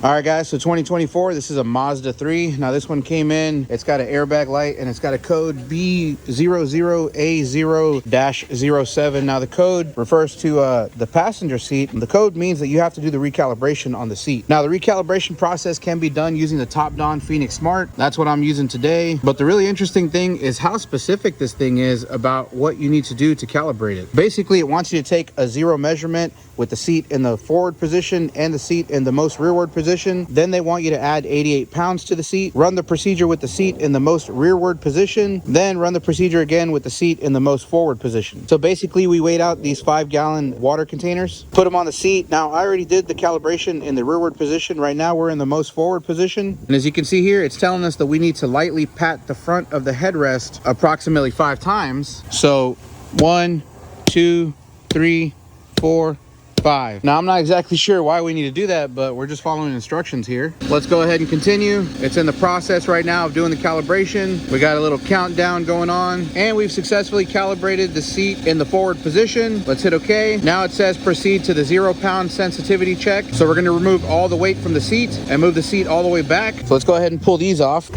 All right, guys, so 2024, this is a Mazda 3. Now, this one came in, it's got an airbag light, and it's got a code B00A0-07. Now, the code refers to the passenger seat. The code means that you have to do the recalibration on the seat. Now, the recalibration process can be done using the Topdon Phoenix Smart. That's what I'm using today. But the really interesting thing is how specific this thing is about what you need to do to calibrate it. Basically, it wants you to take a zero measurement with the seat in the forward position and the seat in the most rearward position. Then they want you to add 88 pounds to the seat, run the procedure with the seat in the most rearward position, then run the procedure again with the seat in the most forward position. So basically we weighed out these 5-gallon water containers, put them on the seat. Now I already did the calibration in the rearward position. Right now we're in the most forward position. And as you can see here, it's telling us that we need to lightly pat the front of the headrest approximately 5 times. So 1, 2, 3, 4, 5. Now, I'm not exactly sure why we need to do that, but we're just following instructions here. Let's go ahead and continue. It's in the process right now of doing the calibration. We got a little countdown going on, and we've successfully calibrated the seat in the forward position. Let's hit OK. Now it says proceed to the 0-pound sensitivity check. So we're going to remove all the weight from the seat and move the seat all the way back. So let's go ahead and pull these off.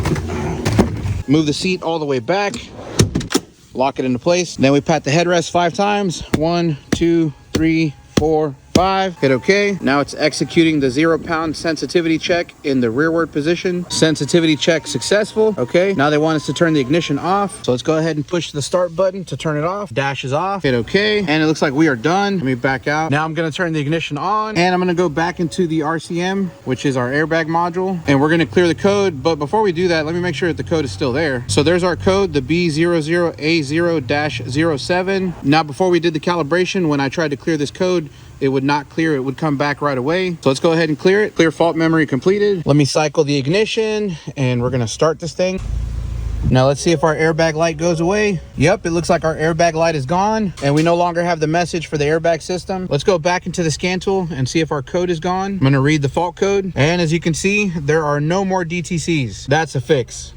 Move the seat all the way back. Lock it into place. Then we pat the headrest 5 times. 1, 2, 3, 4, 5. Hit OK. Now it's executing the 0-pound sensitivity check in the rearward position. Sensitivity check successful. Okay. Now they want us to turn the ignition off. So let's go ahead and push the start button to turn it off. Dash is off. Hit OK. And it looks like we are done. Let me back out. Now I'm going to turn the ignition on, and I'm going to go back into the RCM, which is our airbag module, and we're going to clear the code. But before we do that, let me make sure that the code is still there. So there's our code, the B00A0-07. Now, before we did the calibration, when I tried to clear this code, it would not clear. It would come back right away. So let's go ahead and clear it. Clear fault memory completed. Let me cycle the ignition, and we're going to start this thing. Now let's see if our airbag light goes away. Yep, it looks like our airbag light is gone, and we no longer have the message for the airbag system. Let's go back into the scan tool and see if our code is gone. I'm going to read the fault code, and as you can see, there are no more DTCs. That's a fix.